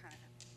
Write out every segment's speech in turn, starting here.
kind of.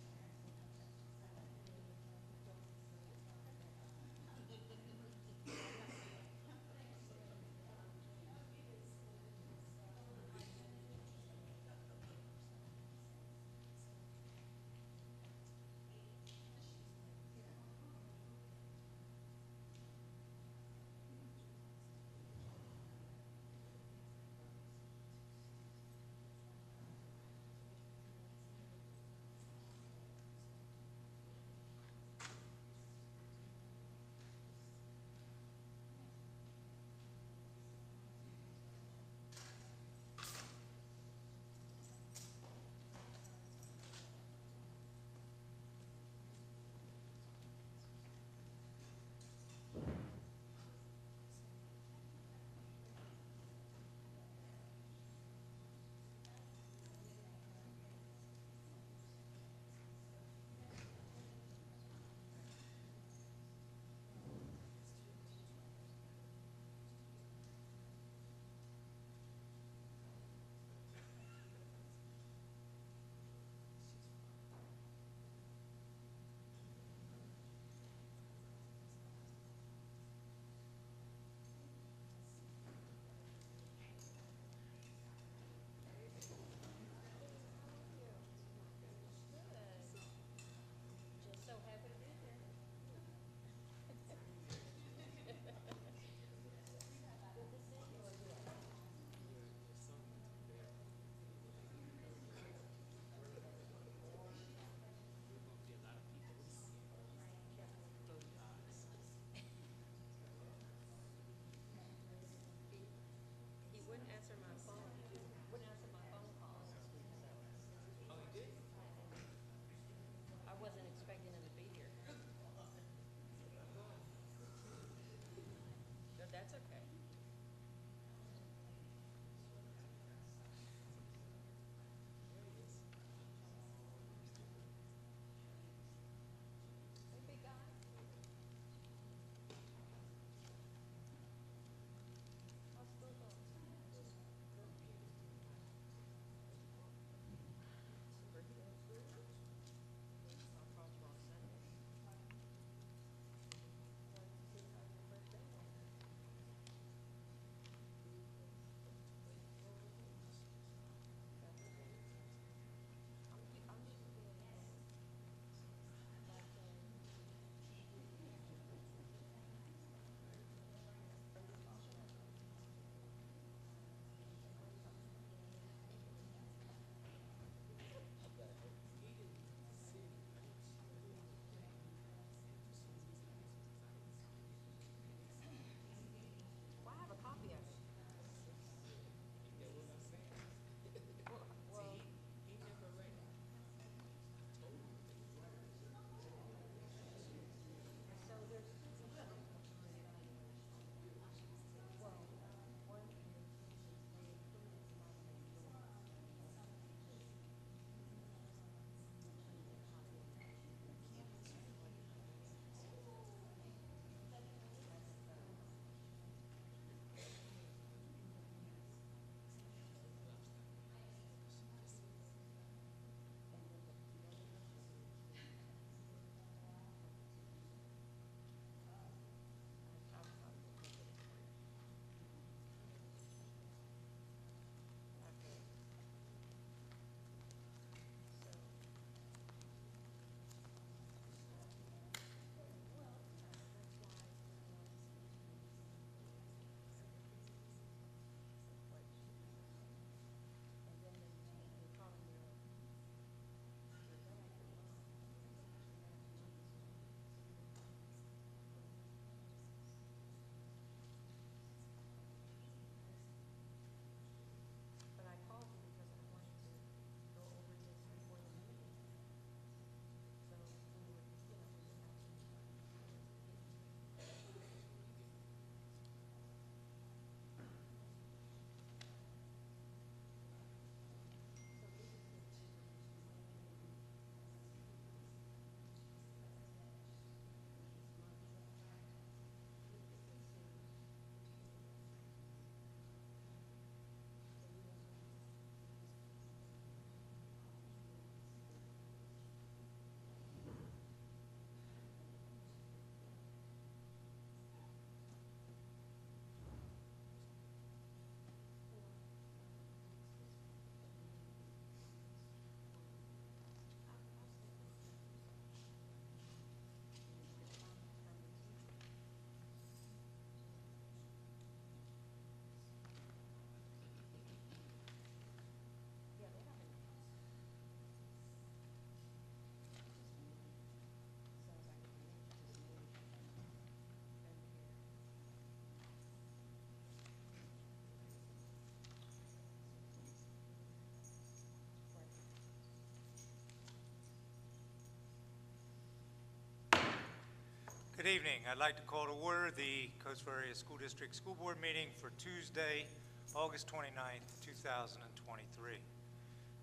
Good evening. I'd like to call to order the Coatesville Area School District School Board meeting for Tuesday, August 29th, 2023.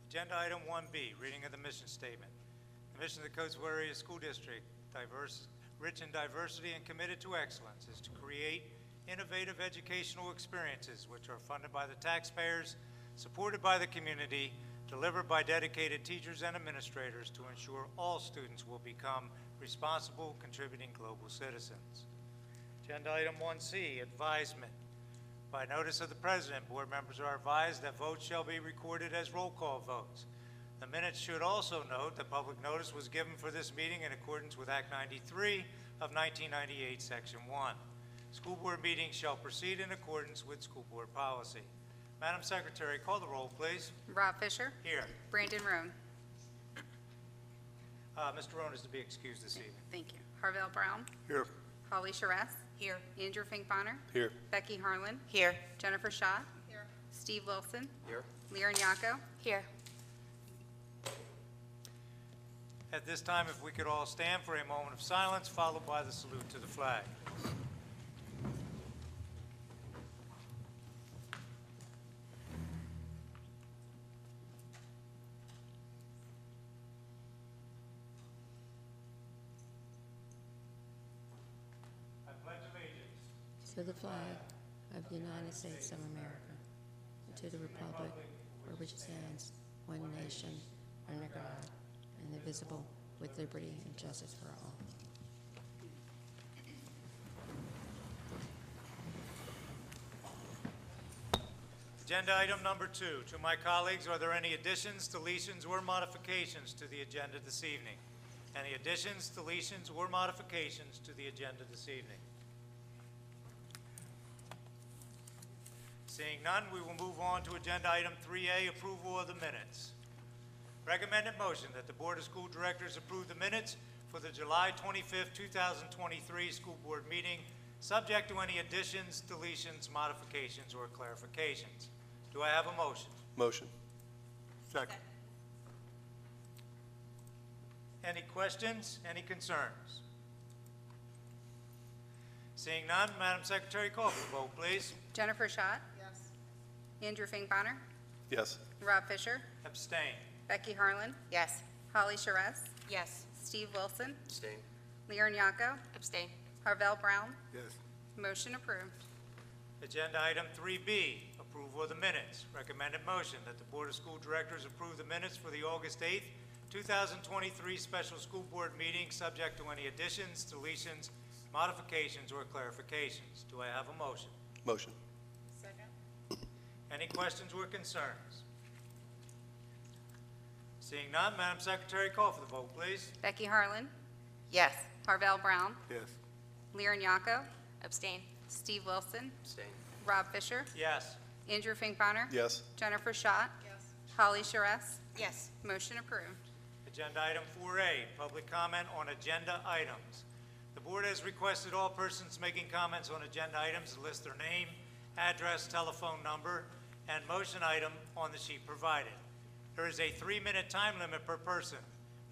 Agenda item 1B, reading of the mission statement. The mission of the Coatesville Area School District, rich in diversity and committed to excellence, is to create innovative educational experiences which are funded by the taxpayers, supported by the community, delivered by dedicated teachers and administrators to ensure all students will become responsible, contributing global citizens. Agenda item 1C, advisement. By notice of the President, board members are advised that votes shall be recorded as roll call votes. The minutes should also note that public notice was given for this meeting in accordance with Act 93 of 1998, Section 1. School board meetings shall proceed in accordance with school board policy. Madam Secretary, call the roll, please. Rob Fisher. Here. Brandon Roan. Mr. Roan is to be excused this evening. Thank you. Harvell Brown. Here. Holly Charest. Here. Andrew Finkbonner. Here. Becky Harlan. Here. Jennifer Schott. Here. Steve Wilson. Here. Lear Nyako. Here. At this time, if we could all stand for a moment of silence, followed by the salute to the flag. To the flag of the United States of America, and to the republic for which it stands, one nation, under God, indivisible, with liberty and justice for all. Agenda item number 2. To my colleagues, are there any additions, deletions, or modifications to the agenda this evening? Any additions, deletions, or modifications to the agenda this evening? Seeing none, we will move on to agenda item 3A, approval of the minutes. Recommended motion that the Board of School Directors approve the minutes for the July 25th, 2023 school board meeting, subject to any additions, deletions, modifications, or clarifications. Do I have a motion? Motion. Second. Any questions? Any concerns? Seeing none, Madam Secretary, call for the vote, please. Jennifer Schott. Yes. Andrew Finkbonner. Yes. Rob Fisher. Abstain. Becky Harlan. Yes. Holly Charest. Yes. Steve Wilson. Abstain. Lear Nyako. Abstain. Harvell Brown. Yes. Motion approved. Agenda item 3B, approval of the minutes. Recommended motion that the Board of School Directors approve the minutes for the August 8th, 2023 special school board meeting, subject to any additions, deletions, modifications, or clarifications. Do I have a motion? Motion. Second. Any questions or concerns? Seeing none, Madam Secretary, call for the vote, please. Becky Harlan. Yes. Harvell Brown. Yes. Lear Nyako. Abstain. Steve Wilson. Abstain. Rob Fisher. Yes. Andrew Finkbonner. Yes. Jennifer Schott. Yes. Holly Charest. Yes. Motion approved. Agenda item 4A, public comment on agenda items. The board has requested all persons making comments on agenda items to list their name, address, telephone number, and motion item on the sheet provided. There is a 3-minute time limit per person.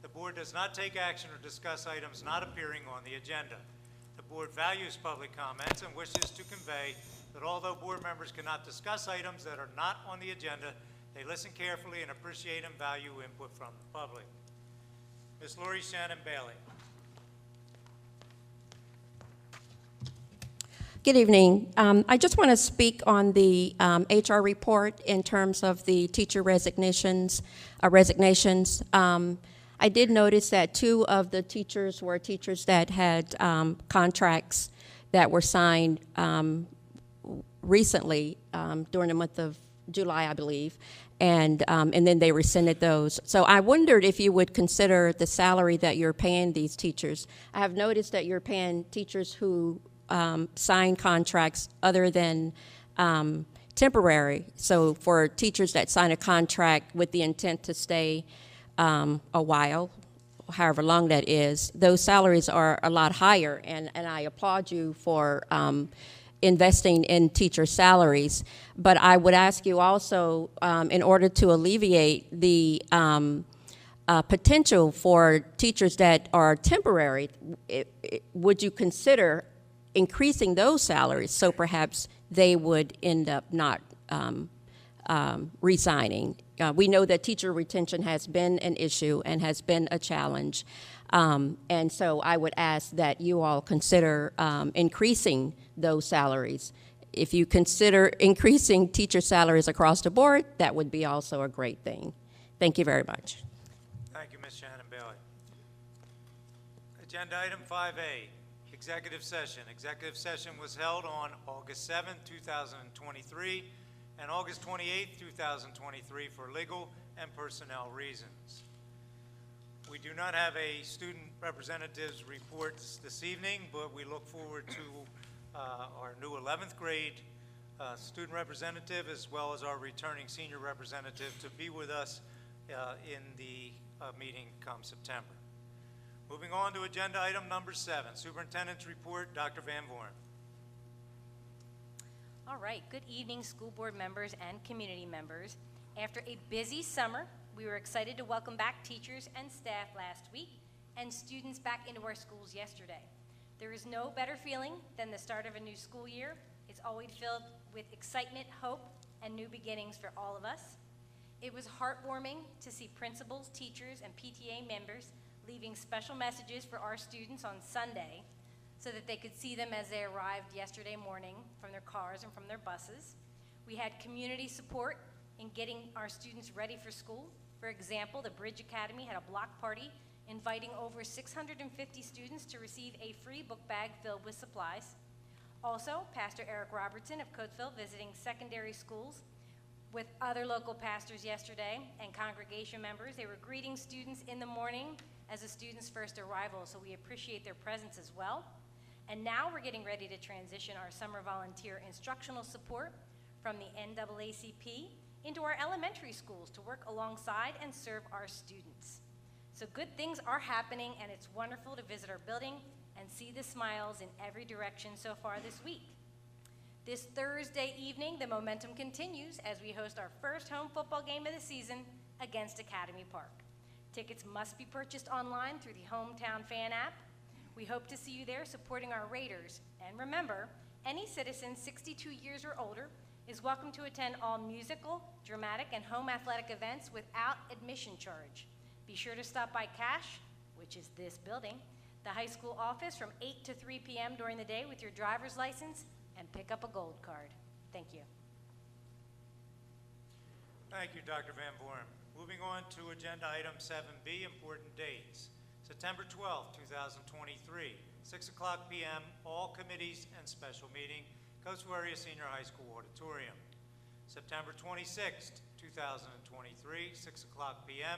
The board does not take action or discuss items not appearing on the agenda. The board values public comments and wishes to convey that although board members cannot discuss items that are not on the agenda, they listen carefully and appreciate and value input from the public. Ms. Lori Shannon Bailey. Good evening. I just want to speak on the HR report in terms of the teacher resignations. I did notice that 2 of the teachers were teachers that had contracts that were signed recently during the month of July, I believe, and then they rescinded those. So I wondered if you would consider the salary that you're paying these teachers. I have noticed that you're paying teachers who sign contracts other than temporary. So for teachers that sign a contract with the intent to stay a while, however long that is, those salaries are a lot higher, and I applaud you for investing in teacher salaries. But I would ask you also, in order to alleviate the potential for teachers that are temporary, would you consider increasing those salaries so perhaps they would end up not resigning? We know that teacher retention has been an issue and has been a challenge. And so I would ask that you all consider increasing those salaries. If you consider increasing teacher salaries across the board, that would be also a great thing. Thank you very much. Thank you, Ms. Shannon Bailey. Agenda item 5A, executive session. Executive session was held on August 7, 2023, and August 28, 2023 for legal and personnel reasons. We do not have a student representative's reports this evening, but we look forward to our new 11th grade student representative, as well as our returning senior representative, to be with us in the meeting come September. Moving on to agenda item number 7, Superintendent's Report, Dr. Van Voren. All right, good evening, school board members and community members. After a busy summer, we were excited to welcome back teachers and staff last week and students back into our schools yesterday. There is no better feeling than the start of a new school year. It's always filled with excitement, hope, and new beginnings for all of us. It was heartwarming to see principals, teachers, and PTA members leaving special messages for our students on Sunday so that they could see them as they arrived yesterday morning from their cars and from their buses. We had community support in getting our students ready for school. For example, the Bridge Academy had a block party inviting over 650 students to receive a free book bag filled with supplies. Also, Pastor Eric Robertson of Coatesville visiting secondary schools with other local pastors yesterday and congregation members. They were greeting students in the morning as the students' first arrival, so we appreciate their presence as well. And now we're getting ready to transition our summer volunteer instructional support from the NAACP into our elementary schools to work alongside and serve our students. So good things are happening, and it's wonderful to visit our building and see the smiles in every direction so far this week. This Thursday evening, the momentum continues as we host our first home football game of the season against Academy Park. Tickets must be purchased online through the Hometown Fan app. We hope to see you there supporting our Raiders. And remember, any citizen 62 years or older is welcome to attend all musical, dramatic, and home athletic events without admission charge. Be sure to stop by CASH, which is this building, the high school office from 8 to 3 p.m. during the day with your driver's license and pick up a gold card. Thank you. Thank you, Dr. Van Voren. Moving on to agenda item 7B, important dates. September 12, 2023, 6 o'clock p.m., all committees and special meeting, Coatesville Area Senior High School Auditorium. September 26, 2023, 6 o'clock p.m.,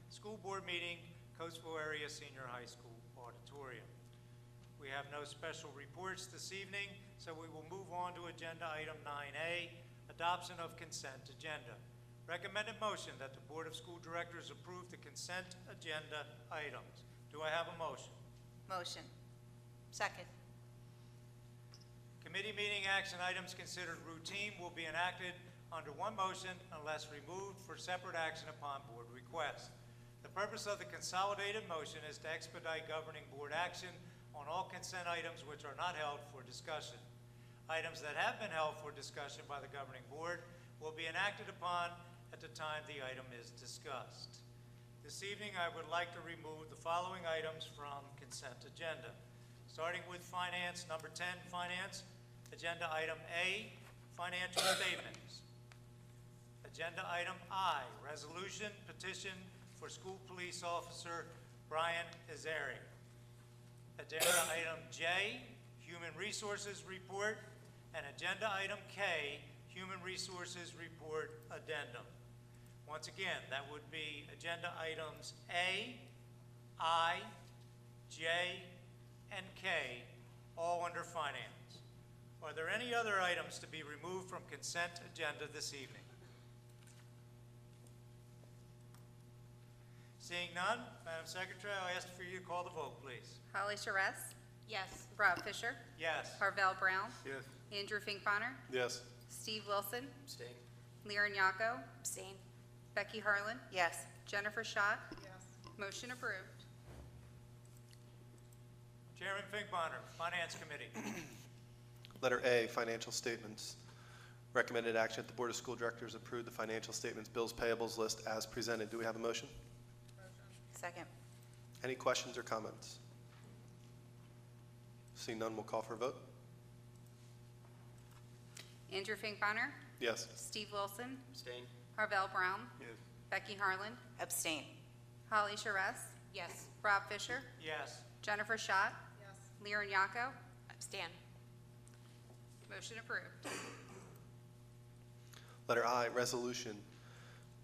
school board meeting, Coatesville Area Senior High School Auditorium. We have no special reports this evening, so we will move on to agenda item 9A, adoption of consent agenda. Recommended motion that the Board of School Directors approve the consent agenda items. Do I have a motion? Motion. Second. Committee meeting action items considered routine will be enacted under one motion unless removed for separate action upon board request. The purpose of the consolidated motion is to expedite governing board action on all consent items which are not held for discussion. Items that have been held for discussion by the governing board will be enacted upon at the time the item is discussed. This evening, I would like to remove the following items from consent agenda. Starting with finance, number 10, finance, agenda item A, financial statements. Agenda item I, resolution petition for school police officer Brian Azari. Agenda item J, human resources report, and agenda item K, human resources report addendum. Once again, that would be agenda items A, I, J, and K, all under finance. Are there any other items to be removed from consent agenda this evening? Seeing none, Madam Secretary, I'll ask for you to call the vote, please. Holly Charess, Yes. Rob Fisher, Yes. Carvel Brown, Yes. Andrew Finkbonner, Yes. Steve Wilson, Abstain. Lear Nyako, Abstain. Becky Harlan, Yes. Jennifer Schott, Motion approved. Chairman Finkbeiner, Finance Committee. Letter A, financial statements. Recommended action that the Board of School Directors approve the financial statements, bills, payables list as presented. Do we have a motion? Second. Any questions or comments? Seeing none, we'll call for a vote. Andrew Finkbeiner, Yes. Steve Wilson, Abstain. Harvell Brown, Yes. Becky Harlan, Abstain. Holly Charess, Yes. Rob Fisher, Yes. Jennifer Schott, Liren Yako, Abstain. motion approved. Letter I, resolution.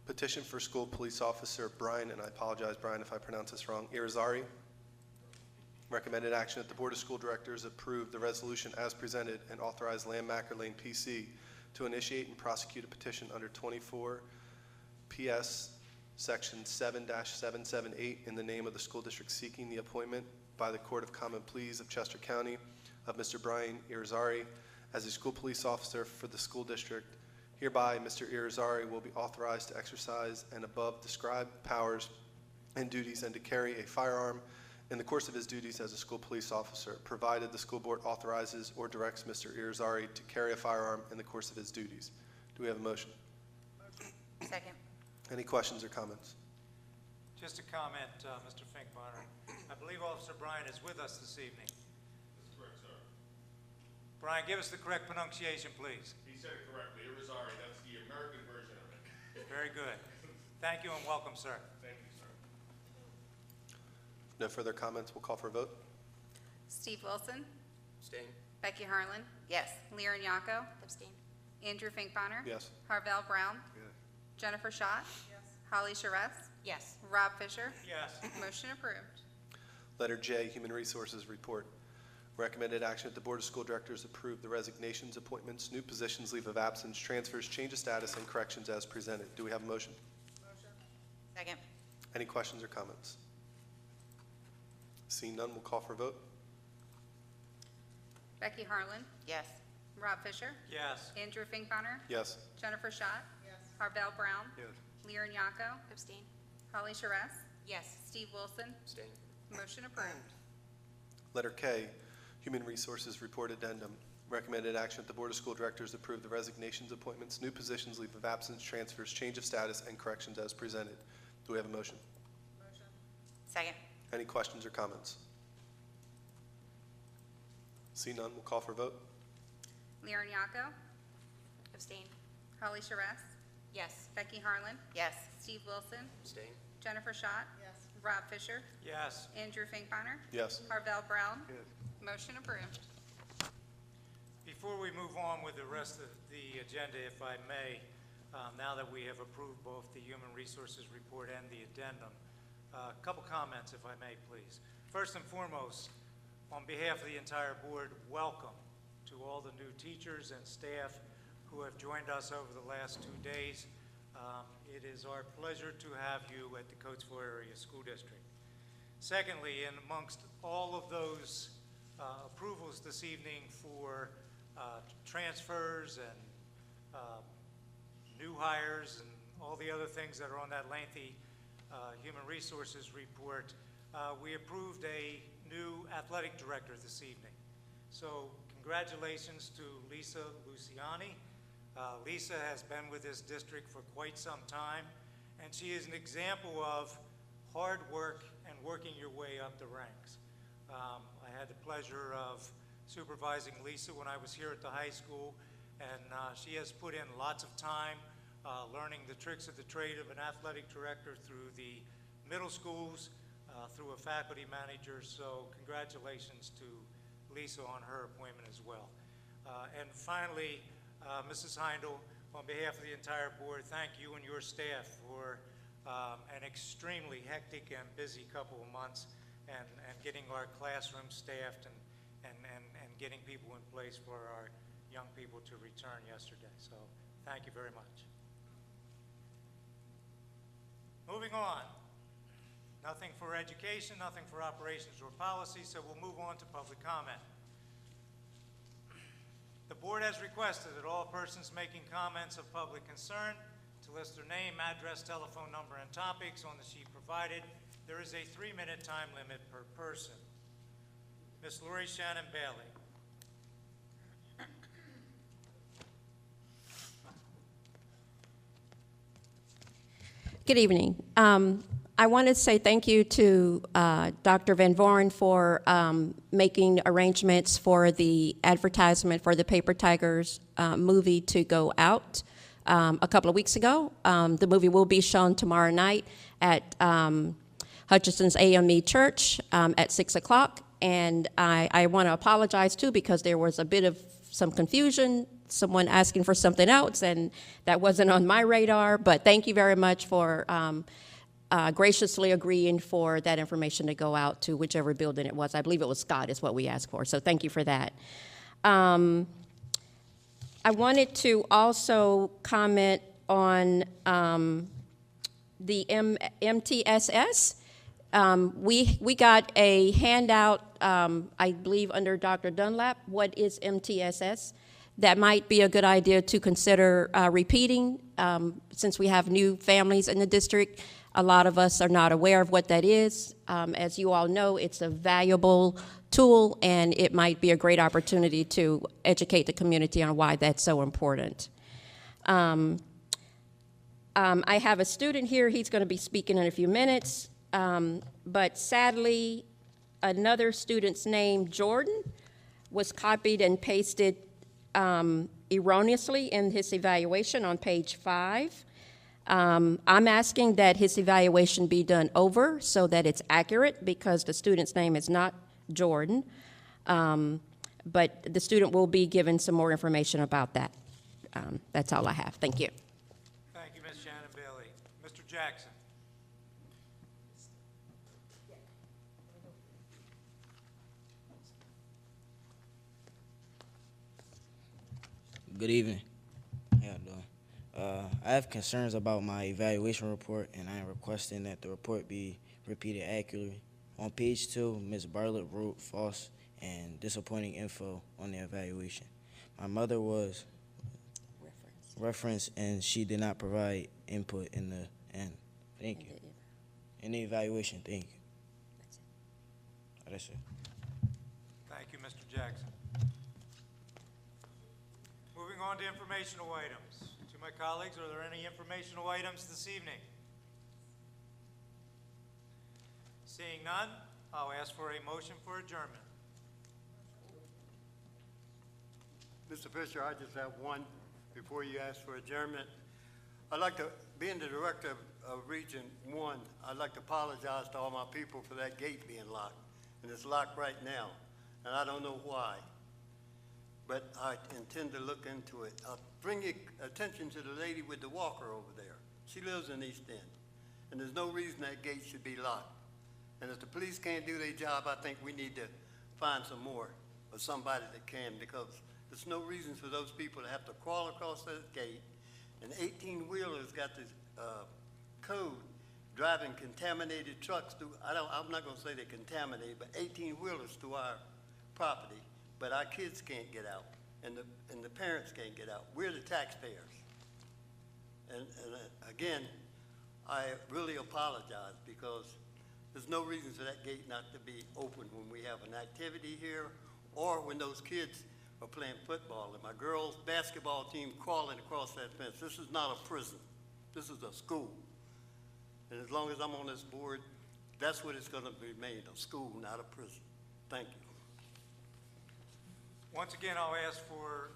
Petition for school police officer Brian, and I apologize, Brian, if I pronounce this wrong, Irizarry. Recommended action that the Board of School Directors approve the resolution as presented and authorize Landmacher Lane PC to initiate and prosecute a petition under 24 PS Section 7-778 in the name of the school district seeking the appointment by the Court of Common Pleas of Chester County of Mr. Brian Irizarry as a school police officer for the school district. Hereby, Mr. Irizarry will be authorized to exercise an above described powers and duties and to carry a firearm in the course of his duties as a school police officer, provided the school board authorizes or directs Mr. Irizarry to carry a firearm in the course of his duties. Do we have a motion? Second. Any questions or comments? Just a comment, Mr. Finkbeiner. I believe Officer Bryan is with us this evening. That's correct, sir. Brian, give us the correct pronunciation, please. He said it correctly. Irizarry, that's the American version of it. Very good. Thank you and welcome, sir. Thank you, sir. No further comments. We'll call for a vote. Steve Wilson, Abstain. Becky Harlan, Yes. Liren Yako, Abstain. Andrew Finkbeiner, Yes. Harvell Brown, Jennifer Schott, Holly Charess, Yes. Rob Fisher, Yes. motion approved. Letter J, Human Resources Report. Recommended action that the Board of School Directors approve the resignations, appointments, new positions, leave of absence, transfers, change of status, and corrections as presented. Do we have a motion? Second. Any questions or comments? Seeing none, we'll call for a vote. Becky Harlan, Yes. Rob Fisher, Yes. Andrew Finkbeiner, Yes. Jennifer Schott, Harvell Brown, Yes. Liren Yako, Abstain. Holly Charess, Yes. Steve Wilson, Abstain. motion approved. Letter K, Human Resources Report Addendum. Recommended action that the Board of School Directors approve the resignations, appointments, new positions, leave of absence, transfers, change of status, and corrections as presented. Do we have a motion? Second. Any questions or comments? See none, we'll call for a vote. Liren Yako, Abstain. Holly Charess, Yes. Becky Harlan, Yes. Steve Wilson, Abstain. Jennifer Schott, Rob Fisher, Yes. Andrew Finkbeiner, Yes. Harvell Brown, motion approved. Before we move on with the rest of the agenda, if I may, now that we have approved both the Human Resources Report and the addendum, a couple comments, if I may, please. First and foremost, on behalf of the entire board, welcome to all the new teachers and staff who have joined us over the last 2 days. It is our pleasure to have you at the Coatesville Area School District. Secondly, in amongst all of those approvals this evening for transfers and new hires and all the other things that are on that lengthy Human Resources Report, we approved a new athletic director this evening. So congratulations to Lisa Luciani. Lisa has been with this district for quite some time, and she is an example of hard work and working your way up the ranks. I had the pleasure of supervising Lisa when I was here at the high school, and she has put in lots of time learning the tricks of the trade of an athletic director through the middle schools, through a faculty manager, so congratulations to Lisa on her appointment as well. And finally, Mrs. Heindel, on behalf of the entire board, thank you and your staff for an extremely hectic and busy couple of months and getting our classrooms staffed and getting people in place for our young people to return yesterday. So thank you very much. Moving on. Nothing for education, nothing for operations or policy, so we'll move on to public comment. The board has requested that all persons making comments of public concern to to list their name, address, telephone number, and topics on the sheet provided. There is a 3-minute time limit per person. Ms. Lori Shannon Bailey. Good evening. I want to say thank you to Dr. Van Voren for making arrangements for the advertisement for the Paper Tigers movie to go out a couple of weeks ago. The movie will be shown tomorrow night at Hutchinson's AME Church at 6 o'clock. And I want to apologize, too, because there was a bit of some confusion, someone asking for something else, and that wasn't on my radar. But thank you very much for graciously agreeing for that information to go out to whichever building it was. I believe it was Scott is what we asked for, so thank you for that. I wanted to also comment on the MTSS. We got a handout, I believe under Dr. Dunlap. What is MTSS? That might be a good idea to consider repeating, since we have new families in the district. A lot of us are not aware of what that is. As you all know, it's a valuable tool, and it might be a great opportunity to educate the community on why that's so important. I have a student here. He's going to be speaking in a few minutes, but sadly, another student's name, Jordan, was copied and pasted erroneously in his evaluation on page 5. I'm asking that his evaluation be done over so that it's accurate, because the student's name is not Jordan, but the student will be given some more information about that. That's all I have. Thank you. Thank you, Ms. Shannon Bailey. Mr. Jackson. Good evening. How y'all doing? I have concerns about my evaluation report, and I am requesting that the report be repeated accurately. On page 2, Ms. Bartlett wrote false and disappointing info on the evaluation. My mother was referenced, and she did not provide input in the end. Thank you. In the evaluation, thank you. That's it. Thank you, Mr. Jackson. Moving on to informational items. To my colleagues, are there any informational items this evening? Seeing none, I'll ask for a motion for adjournment. Mr. Fisher, I just have one before you ask for adjournment. I'd like to, being the director of Region 1, I'd like to apologize to all my people for that gate being locked. And it's locked right now, and I don't know why. But I intend to look into it. I'll bring your attention to the lady with the walker over there. She lives in East End, and there's no reason that gate should be locked. And if the police can't do their job, I think we need to find some more, or somebody that can, because there's no reason for those people to have to crawl across that gate. And 18-wheelers got this code driving contaminated trucks through, I'm not gonna say they're contaminated, but 18-wheelers through our property. But our kids can't get out, and the parents can't get out. We're the taxpayers. And again, I really apologize, because there's no reason for that gate not to be open when we have an activity here, or when those kids are playing football and my girls' basketball team crawling across that fence. This is not a prison. This is a school. And as long as I'm on this board, that's what it's going to remain, a school, not a prison. Thank you. Once again, I'll ask for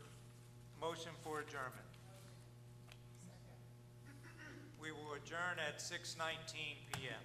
motion for adjournment. We will adjourn at 6:19 p.m.